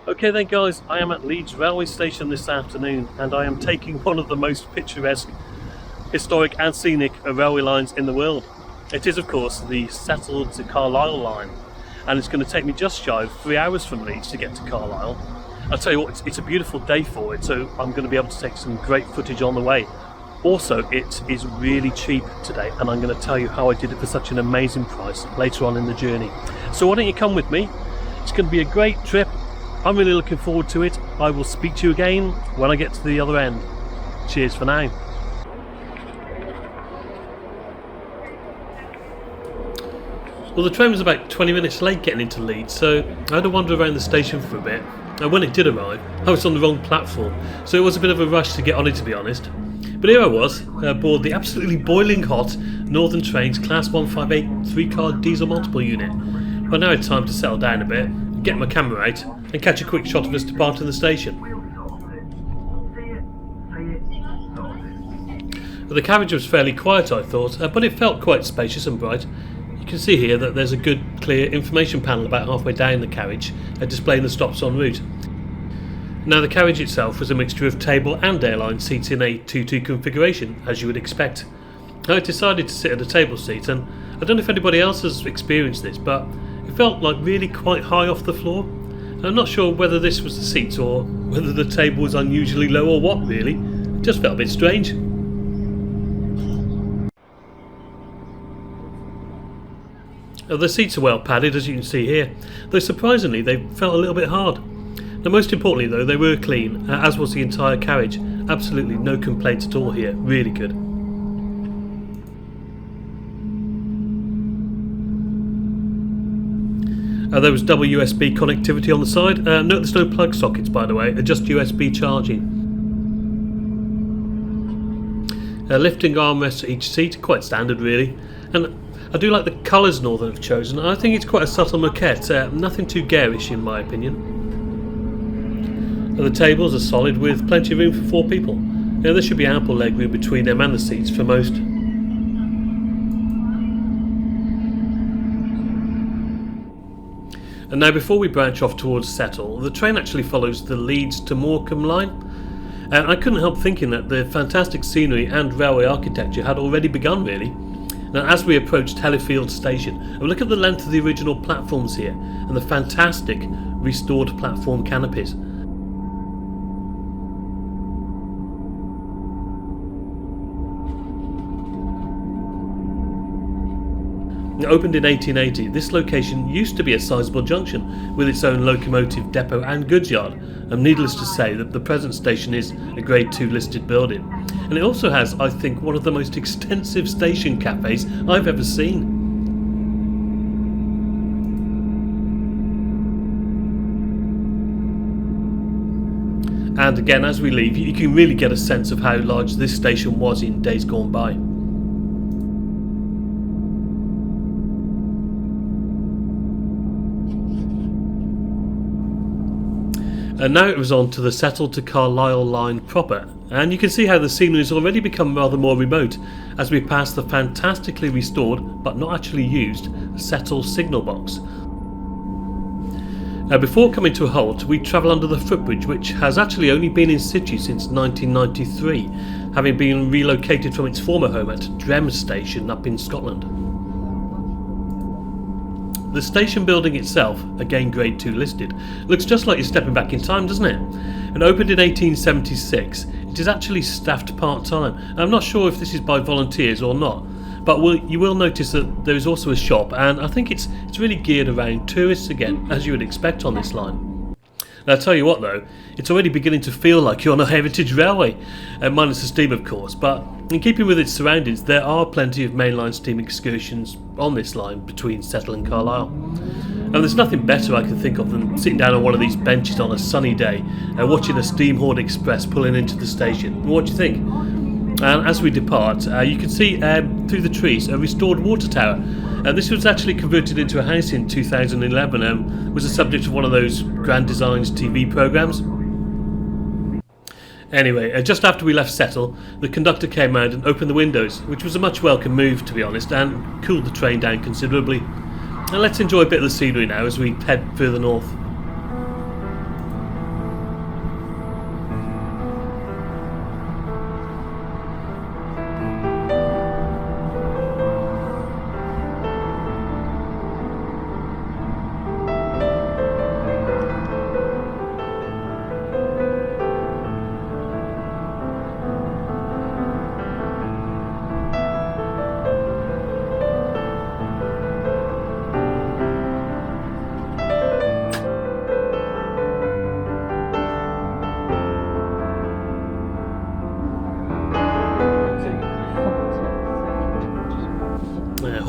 Okay then guys, I am at Leeds railway station this afternoon and I am taking one of the most picturesque, historic and scenic railway lines in the world. It is of course the Settle-Carlisle line, and it's going to take me just shy of 3 hours from Leeds to get to Carlisle. I'll tell you what, it's a beautiful day for it, so I'm going to be able to take some great footage on the way. Also, it is really cheap today and I'm going to tell you how I did it for such an amazing price later on in the journey. So why don't you come with me? It's going to be a great trip. I'm really looking forward to it. I will speak to you again when I get to the other end. Cheers for now. Well, the train was about 20 minutes late getting into Leeds, so I had to wander around the station for a bit. And when it did arrive, I was on the wrong platform, so it was a bit of a rush to get on it, to be honest. But here I was, aboard the absolutely boiling hot Northern Trains Class 158 3-car diesel multiple unit. Well, now it's time to settle down a bit, get my camera out and catch a quick shot of us departing the station. The carriage was fairly quiet, I thought, but it felt quite spacious and bright. You can see here that there's a good clear information panel about halfway down the carriage displaying the stops en route. Now the carriage itself was a mixture of table and airline seats in a 2-2 configuration, as you would expect. I decided to sit at a table seat, and I don't know if anybody else has experienced this, but it felt like really quite high off the floor. I'm not sure whether this was the seats or whether the table was unusually low or what really. It just felt a bit strange. The seats are well padded, as you can see here, though surprisingly they felt a little bit hard. Now most importantly though, they were clean, as was the entire carriage. Absolutely no complaints at all here, really good. There was double USB connectivity on the side. Note there's no plug sockets, by the way, just USB charging. Lifting armrests at each seat, quite standard really. And I do like the colours Northern have chosen. I think it's quite a subtle moquette, nothing too garish in my opinion. The tables are solid with plenty of room for 4 people. There should be ample leg room between them and the seats for most. And now before we branch off towards Settle, the train actually follows the Leeds to Morecambe line. And I couldn't help thinking that the fantastic scenery and railway architecture had already begun really. Now as we approached Hellifield station, look at the length of the original platforms here and the fantastic restored platform canopies. Opened in 1880, this location used to be a sizable junction with its own locomotive depot and goods yard, and needless to say that the present station is a Grade 2 listed building. And it also has, I think, one of the most extensive station cafes I've ever seen. And again, as we leave, you can really get a sense of how large this station was in days gone by. And now it was on to the Settle-Carlisle line proper, and you can see how the scenery has already become rather more remote as we pass the fantastically restored, but not actually used, Settle signal box. Now before coming to a halt, we travel under the footbridge, which has actually only been in situ since 1993, having been relocated from its former home at Drem Station up in Scotland. The station building itself, again Grade 2 listed, looks just like you're stepping back in time, doesn't it? And opened in 1876, it is actually staffed part-time. I'm not sure if this is by volunteers or not, but you will notice that there is also a shop, and I think it's really geared around tourists again, as you would expect on this line. Now I'll tell you what though, it's already beginning to feel like you're on a heritage railway, minus the steam of course, but in keeping with its surroundings there are plenty of mainline steam excursions on this line between Settle and Carlisle. And there's nothing better I can think of than sitting down on one of these benches on a sunny day and watching a steam horn express pulling into the station. What do you think? And as we depart, you can see through the trees a restored water tower. This was actually converted into a house in 2011 and was the subject of one of those Grand Designs TV programmes. Anyway, just after we left Settle, the conductor came round and opened the windows, which was a much welcome move to be honest, and cooled the train down considerably. And let's enjoy a bit of the scenery now as we head further north.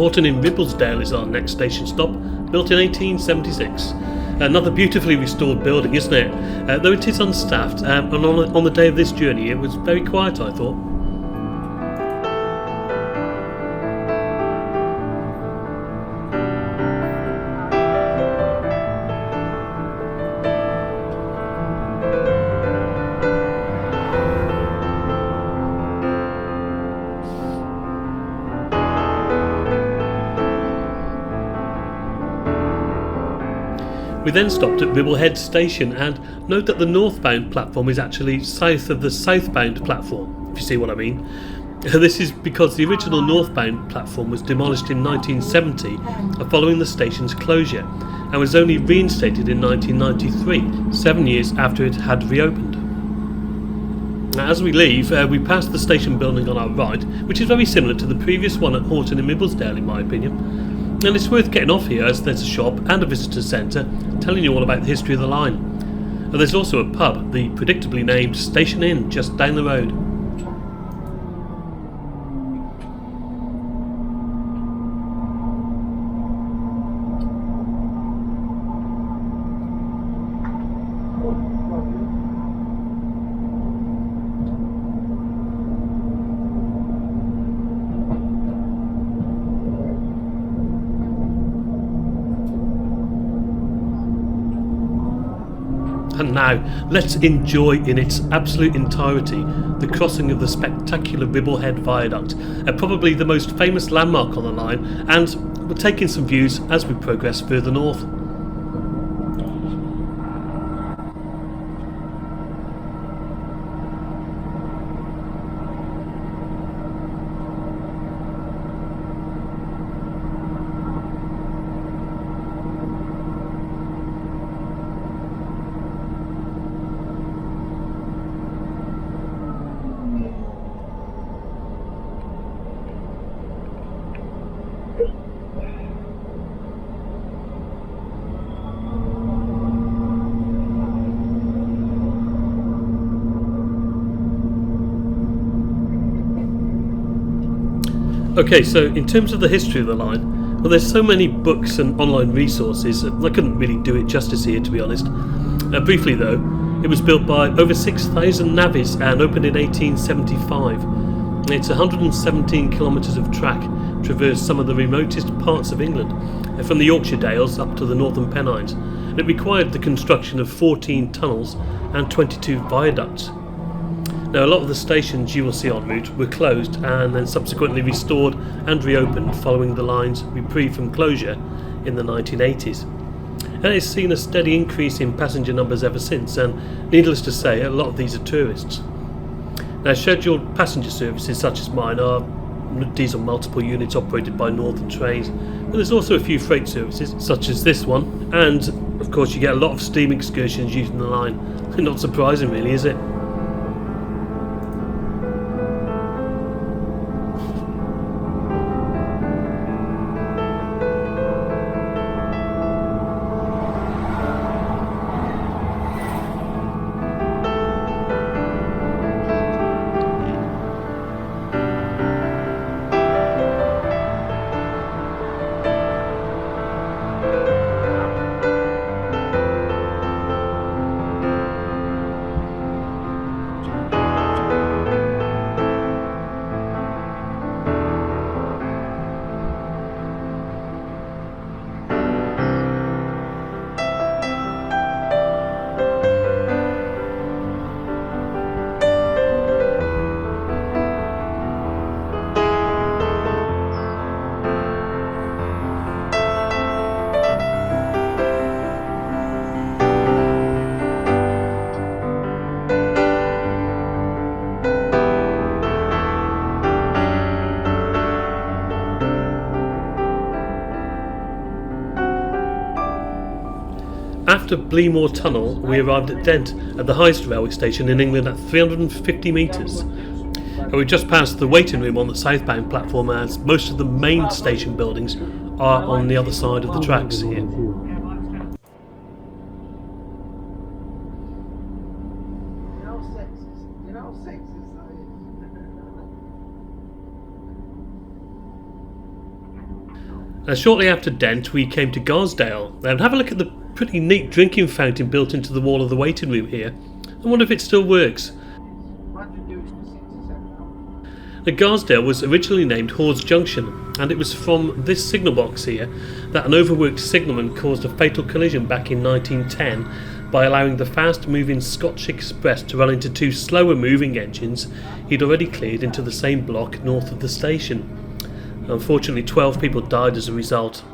Horton in Ribblesdale is our next station stop, built in 1876. Another beautifully restored building, isn't it? Though it is unstaffed, and on the day of this journey it was very quiet, I thought. We then stopped at Ribblehead Station, and note that the northbound platform is actually south of the southbound platform, if you see what I mean. This is because the original northbound platform was demolished in 1970 following the station's closure, and was only reinstated in 1993, 7 years after it had reopened. Now, as we leave, we pass the station building on our right, which is very similar to the previous one at Horton in Ribblesdale in my opinion. And it's worth getting off here as there's a shop and a visitor centre telling you all about the history of the line. And there's also a pub, the predictably named Station Inn, just down the road. And now, let's enjoy in its absolute entirety the crossing of the spectacular Ribblehead Viaduct, probably the most famous landmark on the line, and we'll take in some views as we progress further north. Okay, so in terms of the history of the line, well, there's so many books and online resources that I couldn't really do it justice here, to be honest. Briefly though, it was built by over 6,000 navvies and opened in 1875. It's 117 kilometres of track, traversed some of the remotest parts of England, from the Yorkshire Dales up to the Northern Pennines. And it required the construction of 14 tunnels and 22 viaducts. Now, a lot of the stations you will see en route were closed and then subsequently restored and reopened following the line's reprieve from closure in the 1980s. And it's seen a steady increase in passenger numbers ever since, and needless to say, a lot of these are tourists. Now, scheduled passenger services such as mine are diesel multiple units operated by Northern Trains, but there's also a few freight services such as this one, and of course you get a lot of steam excursions using the line. Not surprising really, is it? After Bleemore Tunnel, we arrived at Dent, at the highest railway station in England at 350 metres. And we just passed the waiting room on the southbound platform, as most of the main station buildings are on the other side of the tracks here. Shortly after Dent, we came to Garsdale, and have a look at the pretty neat drinking fountain built into the wall of the waiting room here. I wonder if it still works. The Garsdale was originally named Hawes Junction, and it was from this signal box here that an overworked signalman caused a fatal collision back in 1910 by allowing the fast-moving Scotch Express to run into two slower-moving engines he'd already cleared into the same block north of the station. Unfortunately, 12 people died as a result.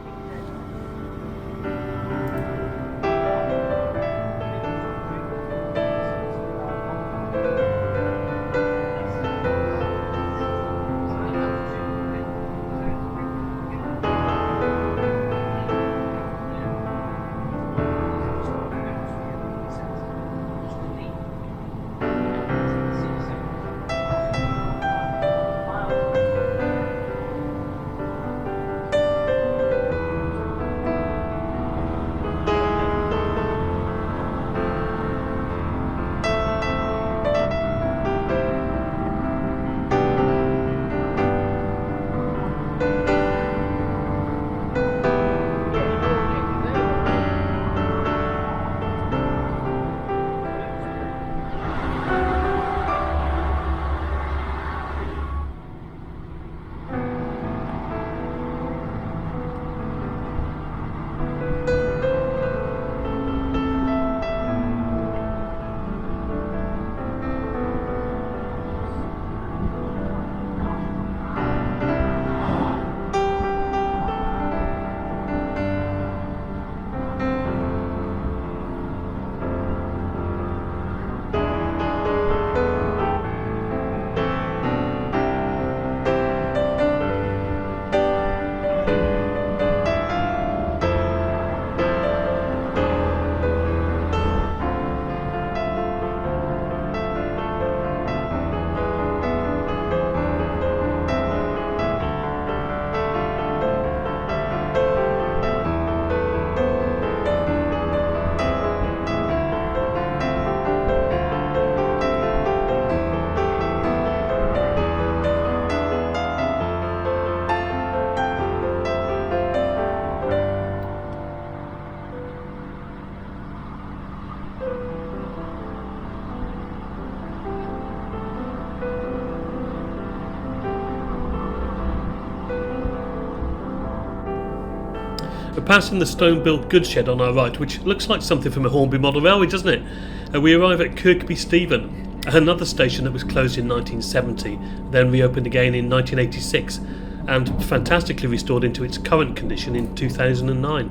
We're passing the stone-built goods shed on our right, which looks like something from a Hornby model railway, doesn't it? We arrive at Kirkby Stephen, another station that was closed in 1970, then reopened again in 1986, and fantastically restored into its current condition in 2009.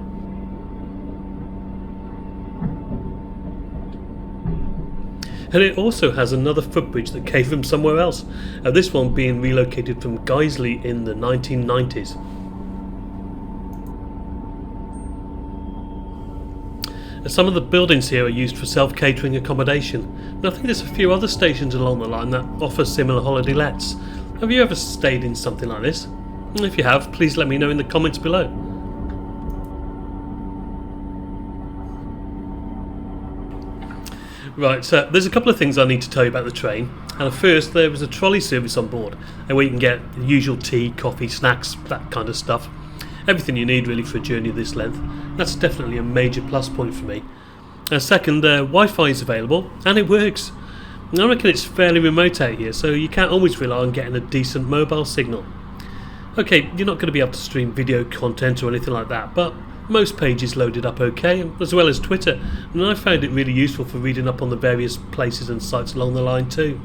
And it also has another footbridge that came from somewhere else, this one being relocated from Guiseley in the 1990s. Some of the buildings here are used for self-catering accommodation, and I think there's a few other stations along the line that offer similar holiday lets. Have you ever stayed in something like this? And if you have, please let me know in the comments below. Right, so there's a couple of things I need to tell you about the train. And first, there was a trolley service on board, where you can get the usual tea, coffee, snacks, that kind of stuff. Everything you need really for a journey of this length. That's definitely a major plus point for me. Second, Wi-Fi is available and it works. I reckon it's fairly remote out here, so you can't always rely on getting a decent mobile signal. Okay, you're not going to be able to stream video content or anything like that, but most pages loaded up okay, as well as Twitter, and I found it really useful for reading up on the various places and sites along the line too.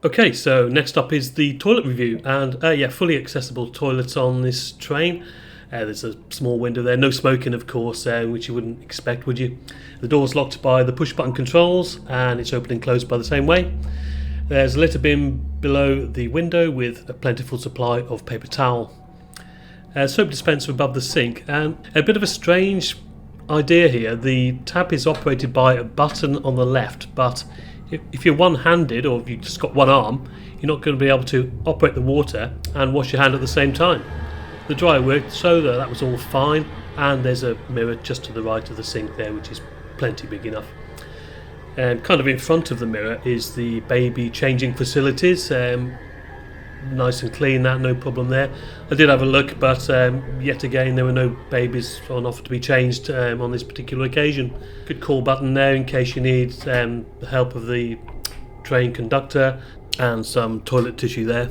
Okay, so next up is the toilet review, and fully accessible toilets on this train. There's a small window there, no smoking of course, which you wouldn't expect, would you? The door's locked by the push button controls, and it's open and closed by the same way. There's a litter bin below the window with a plentiful supply of paper towel. Soap dispenser above the sink, and a bit of a strange idea here. The tap is operated by a button on the left, but if you're one-handed or if you've just got one arm, you're not going to be able to operate the water and wash your hand at the same time. The dryer worked, so that was all fine, and there's a mirror just to the right of the sink there, which is plenty big enough. Kind of in front of the mirror is the baby changing facilities. Nice and clean, that, no problem there. I did have a look, but yet again there were no babies on offer to be changed on this particular occasion. Good call button there in case you need the help of the train conductor, and some toilet tissue there.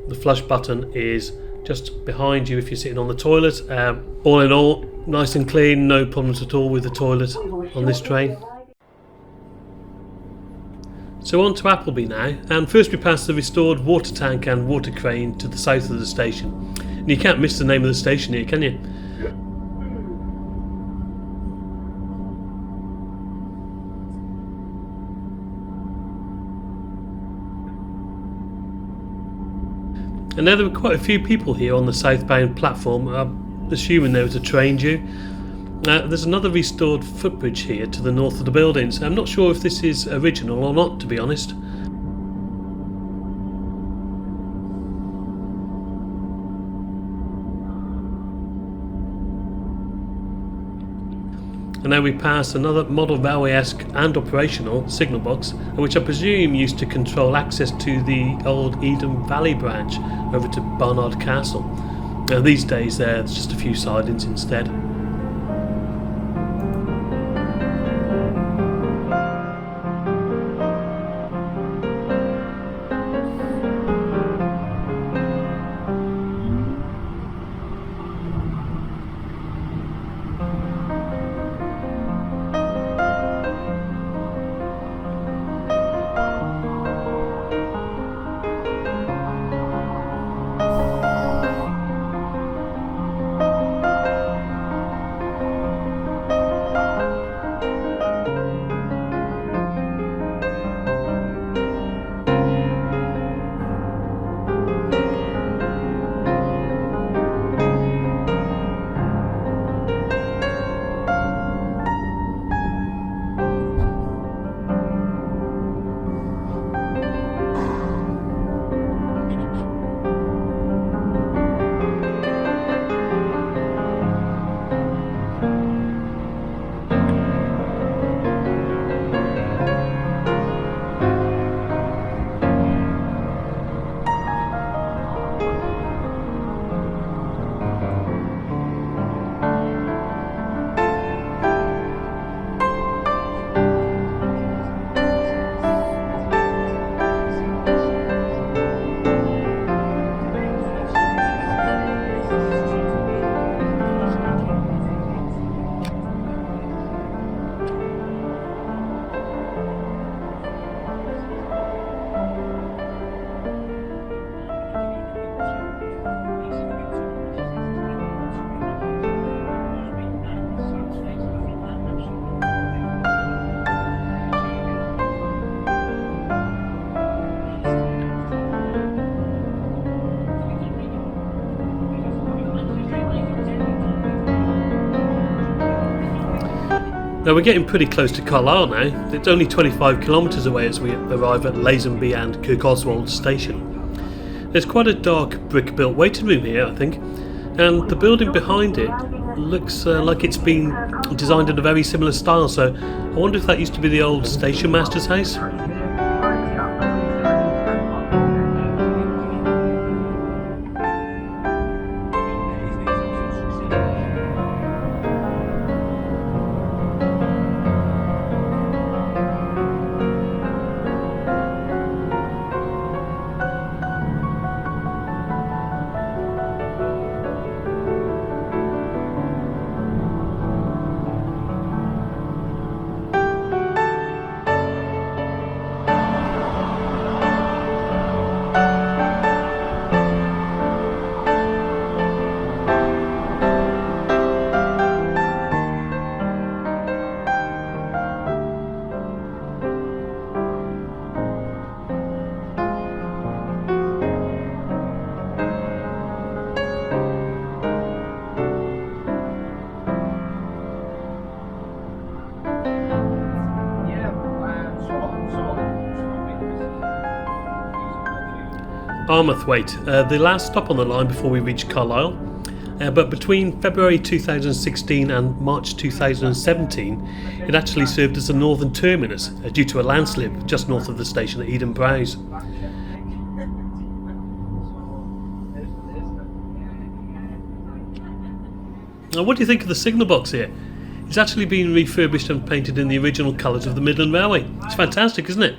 The flush button is just behind you if you're sitting on the toilet. All in all, nice and clean, no problems at all with the toilet on this train. So on to Appleby now, and first we pass the restored water tank and water crane to the south of the station. And you can't miss the name of the station here, can you? And now there were quite a few people here on the southbound platform. I'm assuming there was a train due. There's another restored footbridge here to the north of the buildings. I'm not sure if this is original or not, to be honest. And now we pass another model railway-esque and operational signal box, which I presume used to control access to the old Eden Valley branch over to Barnard Castle. Now these days there's just a few sidings instead. Now we're getting pretty close to Carlisle now. It's only 25 kilometres away as we arrive at Lazenby and Kirkoswald station. There's quite a dark brick-built waiting room here, I think, and the building behind it looks like it's been designed in a very similar style, so I wonder if that used to be the old station master's house. Armathwaite, the last stop on the line before we reach Carlisle. But between February 2016 and March 2017, it actually served as a northern terminus due to a landslip just north of the station at Eden Brows. Now, what do you think of the signal box here? It's actually been refurbished and painted in the original colours of the Midland Railway. It's fantastic, isn't it?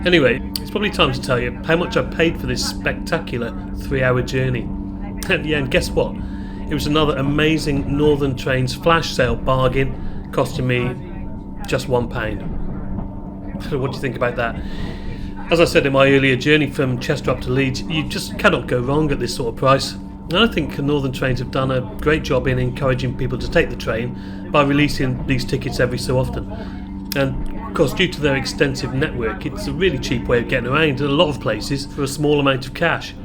Anyway, it's probably time to tell you how much I paid for this spectacular 3-hour journey. And yeah, and guess what? It was another amazing Northern Trains flash sale bargain, costing me just £1. What do you think about that? As I said in my earlier journey from Chester up to Leeds, you just cannot go wrong at this sort of price. And I think Northern Trains have done a great job in encouraging people to take the train by releasing these tickets every so often. And of course, due to their extensive network, it's a really cheap way of getting around in a lot of places for a small amount of cash.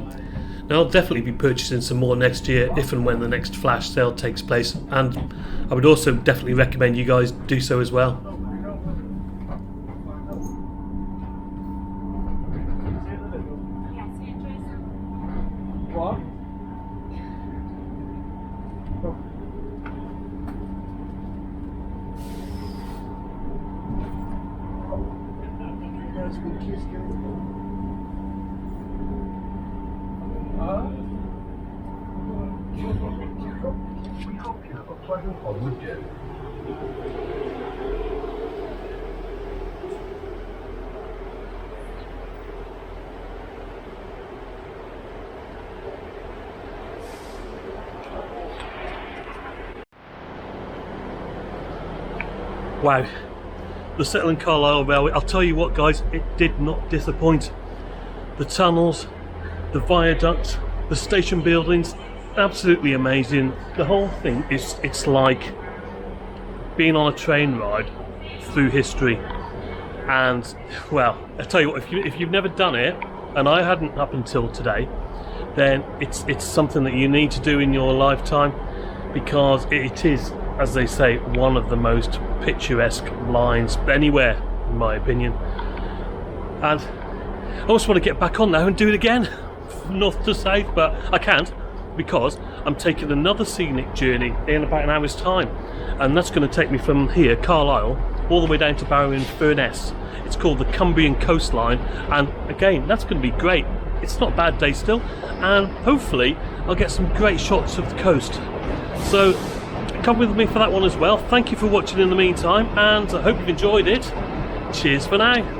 Now, I'll definitely be purchasing some more next year if and when the next flash sale takes place, and I would also definitely recommend you guys do so as well. Wow, the settle-carlisle Railway, I'll tell you what guys, it did not disappoint. The tunnels, the viaducts, the station buildings, absolutely amazing. The whole thing it's like being on a train ride through history. And well, I tell you what, if you've never done it, and I hadn't up until today, then it's something that you need to do in your lifetime, because it is, as they say, one of the most picturesque lines anywhere, in my opinion. And I just want to get back on now and do it again, north to south, but I can't, because I'm taking another scenic journey in about an hour's time, and that's going to take me from here, Carlisle, all the way down to Barrow in Furness. It's called the Cumbrian Coastline, and again, that's going to be great. It's not a bad day still, and hopefully I'll get some great shots of the coast. So come with me for that one as well. Thank you for watching in the meantime, and I hope you've enjoyed it. Cheers for now.